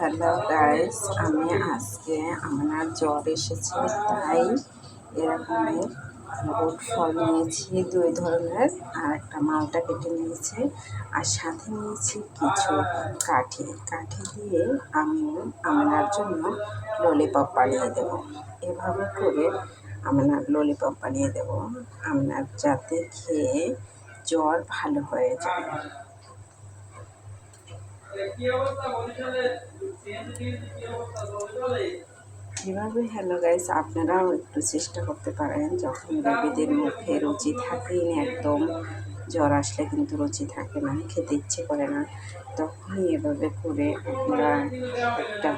Hello guys, আমি আজকে আমার জ্বর এসেছে তাই এরকমের বুট ফল নিয়েছি 2 ধরনের, আর একটা মালটা কেটে নিয়েছি, আর সাথে নিয়েছি কিছু কাঠি দিয়ে আমি আমার জন্য ললিপপ বানিয়ে দেব। এভাবে করে আমার ললিপপ বানিয়ে দেব আপনার, যাতে খেয়ে জ্বর ভালো হয়ে যায়। এভাবে হ্যালো গাইস, আপনারাও একটু চেষ্টা করতে পারেন। যখন বেবিদের মুখে রুচি থাকেই না, একদম জ্বর আসলে কিন্তু রুচি থাকে না, খেতে ইচ্ছে করে না, তখনই এভাবে করে আপনারা একটা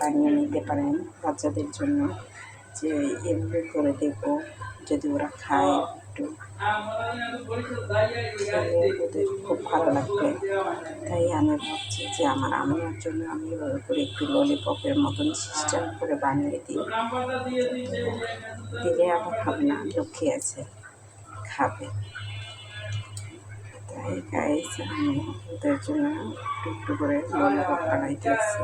বানিয়ে নিতে পারেন বাচ্চাদের জন্য। যে এভাবে করে দেব, যদি ওরা খায় একটু খেলে ওদের খুব ভালো লাগবে। তাই আমি ভাবছি যে আমার জন্য আমি এভাবে করে একটু ললিপপের মতন সিস্টেম করে বানিয়ে দিই, দিলে আবার খাবে না, লক্ষ্মী আছে, খাবে। তাই গাইস, আমি ওদের জন্য একটু করে ললিপপ বানাইতেছি।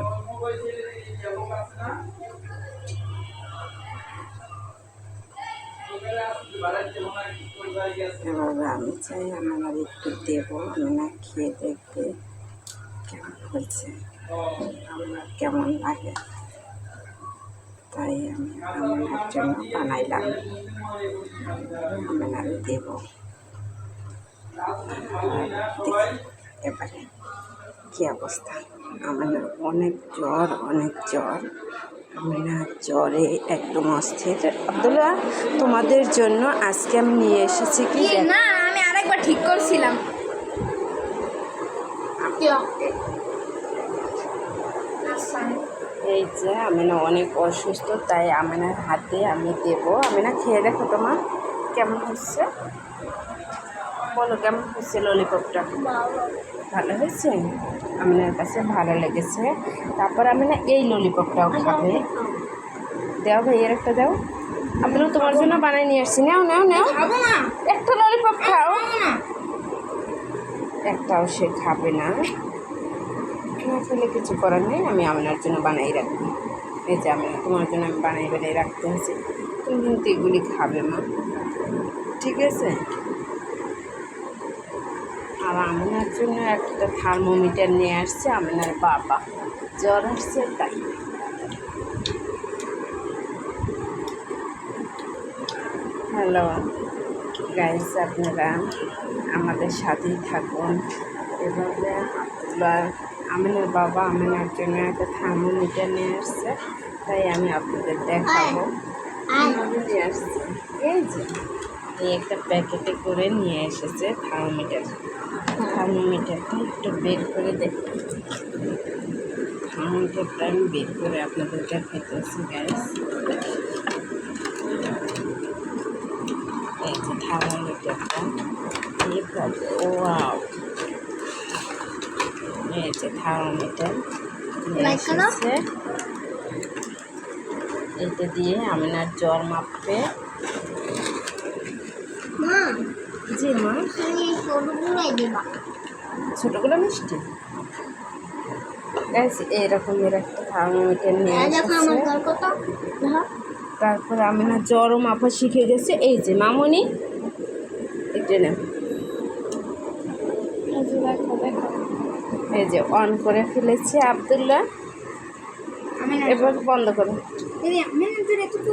এভাবে আমি চাই আমার একটু দেবো, আমরা খেয়ে দেখবে কেমন হয়েছে, আমার কেমন লাগে। তাই আমি আমার জন্য বানাইলাম, আমি দেবো। এবারে কী অবস্থা, আমার অনেক জ্বর আমি না জ্বরে একদম অস্থির। আব্দুল্লাহ, তোমাদের জন্য আজকে আমি নিয়ে এসেছি কি না, আমি আরেকবার ঠিক করছিলাম। এই যে আমি না অনেক অসুস্থ, তাই আমার হাতে আমি দেবো। আমি না খেয়ে দেখো তোমার কেমন হচ্ছে, বলো কেমন হচ্ছে ললিপপটা? ভালো হয়েছে, আমার কাছে ভালো লেগেছে। তারপর আমি না এই ললিপপটাও খাবে। দাও ভাই, এর একটা দাও। আব্দুল্লাহ, তোমার জন্য বানাই নিয়ে আসছি, নাও নাও নাও, একটা ললিপপ খাও। একটাও সে খাবে না, খেলে কিছু করার নেই, আমি আপনার জন্য বানাই রাখবো। এই যে আমি তোমার জন্য আমি বানাই রাখতে হয়েছি, তুমি কিন্তু এগুলি খাবে না, ঠিক আছে? আর আপনার জন্য একটা থার্মোমিটার নিয়ে আসছে আপনার বাবা, জ্বর আসছে তাই। হ্যালো গাইস, আপনারা আমাদের সাথেই থাকুন। এভাবে আব্দুল্লাহ, আমিনের বাবা আমিনার জন্য একটা থার্মোমিটার নিয়ে আসছে, তাই আমি আপনাদের দেখাবো নিয়ে আসছি। এই যে এই একটা প্যাকেটে করে নিয়ে এসেছে থার্মোমিটারটা একটু বের করে দেখুন। থার্মোমিটারটা আমি বের করে আপনাদের দেখাইতেছি গাইস। এই যে থার্মোমিটারটা, ওয়াও, এই যে থার্মোমিটার নিয়ে এসেছে। এটা দিয়ে আপনার জ্বর মাপবে। জি মা, ছোটোগুলো মিষ্টি গাইস, এরকমের একটা থার্মোমিটার নিয়ে এসেছে। তারপরে আমি না জ্বরও মাপা শিখে গেছে। এই যে মামনি, এটা না, এই যে অন করে ফেলেছি আব্দুল্লাহ, এবার বন্ধ করো।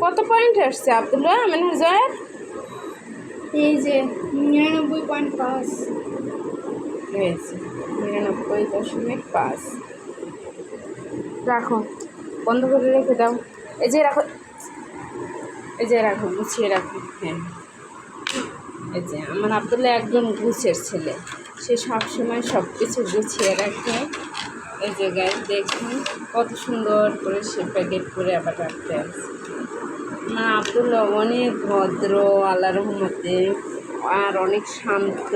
কত পয়েন্ট আসছে আব্দুল্লাহ আমার জ্বর? এই যে 99.5 হয়েছে, 99.5। রাখো, বন্ধ করে রেখে দাও। এই যে রাখো, গুছিয়ে রাখো। হ্যাঁ, এই যে আমার আব্দুল্লাহ একদম গুছের ছেলে, সে সবসময় সব কিছু গুছিয়ে রাখে। এই যে গাইস দেখুন কত সুন্দর করে সে প্যাকেট করে আবার রাখতে আছে। আমার আব্দুল্লাহ অনেক ভদ্র, আল্লাহর রহমতে, আর অনেক শান্ত।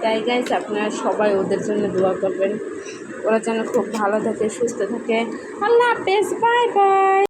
তাই গাইস, আপনারা সবাই ওদের জন্য দোয়া করবেন, ওরা যেন খুব ভালো থাকে, সুস্থ থাকে। আল্লাহ হাফেজ, বাই বাই।